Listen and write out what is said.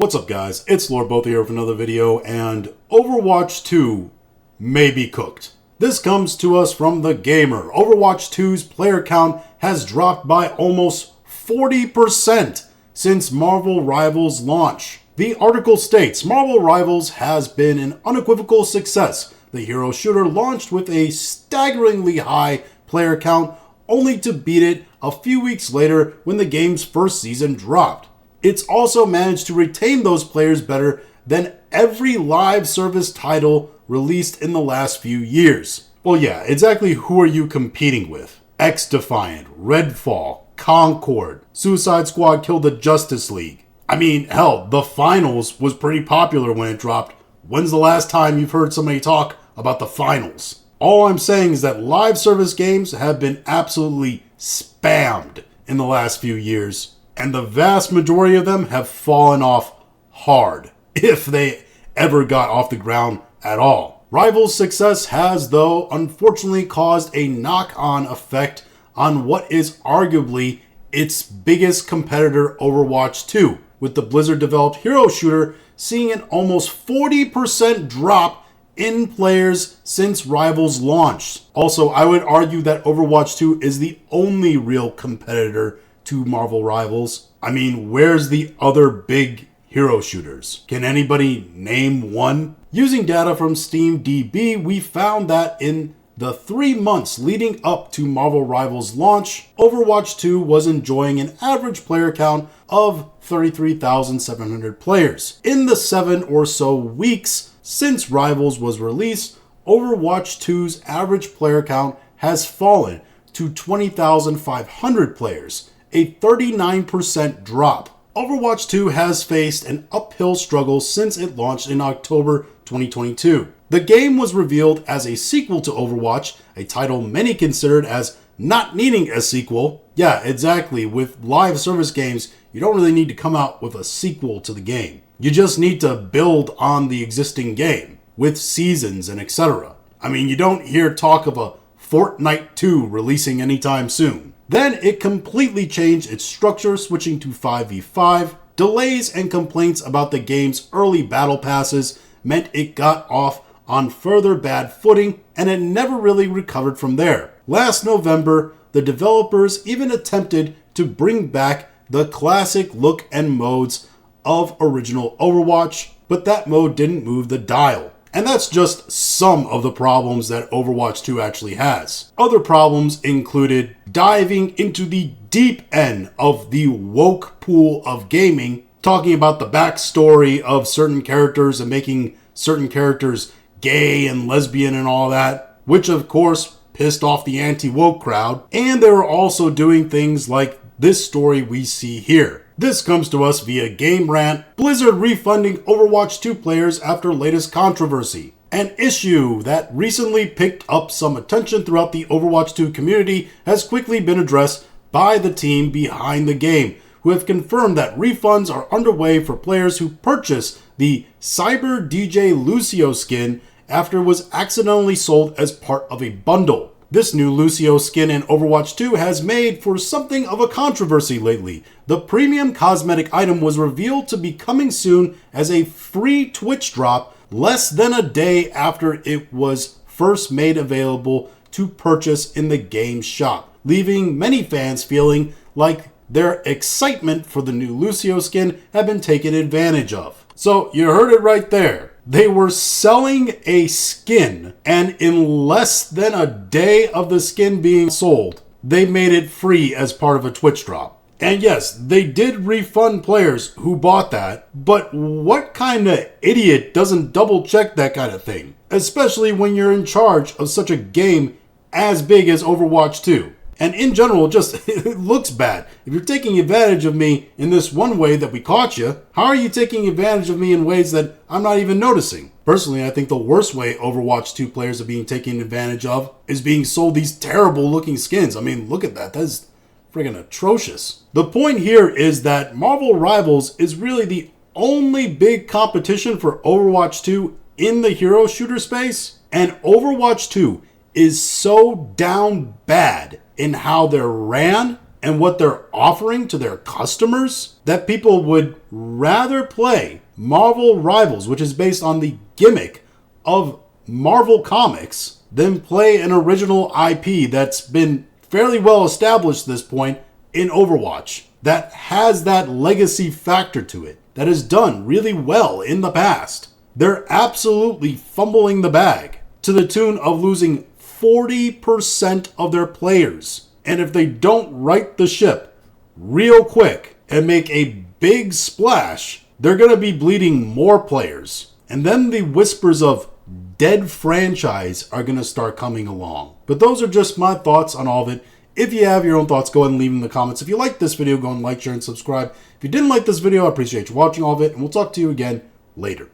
What's up guys, it's Lord Both here with another video, and Overwatch 2 may be cooked. This comes to us from The Gamer. Overwatch 2's player count has dropped by almost 40% since Marvel Rivals launch. The article states, Marvel Rivals has been an unequivocal success. The hero shooter launched with a staggeringly high player count, only to beat it a few weeks later when the game's first season dropped. It's also managed to retain those players better than every live service title released in the last few years. Well, yeah, exactly who are you competing with? X-Defiant, Redfall, Concord, Suicide Squad killed the Justice League. I mean, hell, the finals was pretty popular when it dropped. When's the last time you've heard somebody talk about the finals? All I'm saying is that live service games have been absolutely spammed in the last few years. And the vast majority of them have fallen off hard, if they ever got off the ground at all. Rivals' success has, though, unfortunately caused a knock-on effect on what is arguably its biggest competitor, Overwatch 2, with the Blizzard-developed hero shooter seeing an almost 40% drop in players since Rivals launched. Also, I would argue that Overwatch 2 is the only real competitor to Marvel Rivals. I mean, where's the other big hero shooters? Can anybody name one? Using data from SteamDB, we found that in the 3 months leading up to Marvel Rivals launch, Overwatch 2 was enjoying an average player count of 33,700 players. In the 7 or so weeks since Rivals was released, Overwatch 2's average player count has fallen to 20,500 players, a 39% drop. Overwatch 2 has faced an uphill struggle since it launched in October 2022. The game was revealed as a sequel to Overwatch, a title many considered as not needing a sequel. Yeah, exactly. With live service games, you don't really need to come out with a sequel to the game. You just need to build on the existing game with seasons and etc. I mean, you don't hear talk of a Fortnite 2 releasing anytime soon. Then it completely changed its structure, switching to 5v5. Delays and complaints about the game's early battle passes meant it got off on further bad footing, and it never really recovered from there. Last November, the developers even attempted to bring back the classic look and modes of original Overwatch, but that mode didn't move the dial. And that's just some of the problems that Overwatch 2 actually has. Other problems included diving into the deep end of the woke pool of gaming, talking about the backstory of certain characters and making certain characters gay and lesbian and all that, which of course pissed off the anti-woke crowd. And they were also doing things like this story we see here. This comes to us via Game Rant. Blizzard refunding Overwatch 2 players after latest controversy. An issue that recently picked up some attention throughout the Overwatch 2 community has quickly been addressed by the team behind the game, who have confirmed that refunds are underway for players who purchase the Cyber DJ Lucio skin after it was accidentally sold as part of a bundle. This new Lucio skin in Overwatch 2 has made for something of a controversy lately. The premium cosmetic item was revealed to be coming soon as a free Twitch drop less than a day after it was first made available to purchase in the game shop, leaving many fans feeling like their excitement for the new Lucio skin had been taken advantage of. So you heard it right there. They were selling a skin, and in less than a day of the skin being sold, they made it free as part of a Twitch drop. And yes, they did refund players who bought that, but what kind of idiot doesn't double check that kind of thing? Especially when you're in charge of such a game as big as Overwatch 2. And in general, just it looks bad. If you're taking advantage of me in this one way that we caught you, how are you taking advantage of me in ways that I'm not even noticing? Personally, I think the worst way Overwatch 2 players are being taken advantage of is being sold these terrible looking skins. I mean, look at that. That's friggin' atrocious. The point here is that Marvel Rivals is really the only big competition for Overwatch 2 in the hero shooter space. And Overwatch 2 is so down bad in how they're ran and what they're offering to their customers, that people would rather play Marvel Rivals, which is based on the gimmick of Marvel Comics, than play an original IP that's been fairly well established at this point in Overwatch, that has that legacy factor to it, that has done really well in the past. They're absolutely fumbling the bag to the tune of losing 40% of their players. And if they don't right the ship real quick and make a big splash, they're going to be bleeding more players. And then the whispers of dead franchise are going to start coming along. But those are just my thoughts on all of it. If you have your own thoughts, go ahead and leave them in the comments. If you liked this video, go and like, share, and subscribe. If you didn't like this video, I appreciate you watching all of it, and we'll talk to you again later.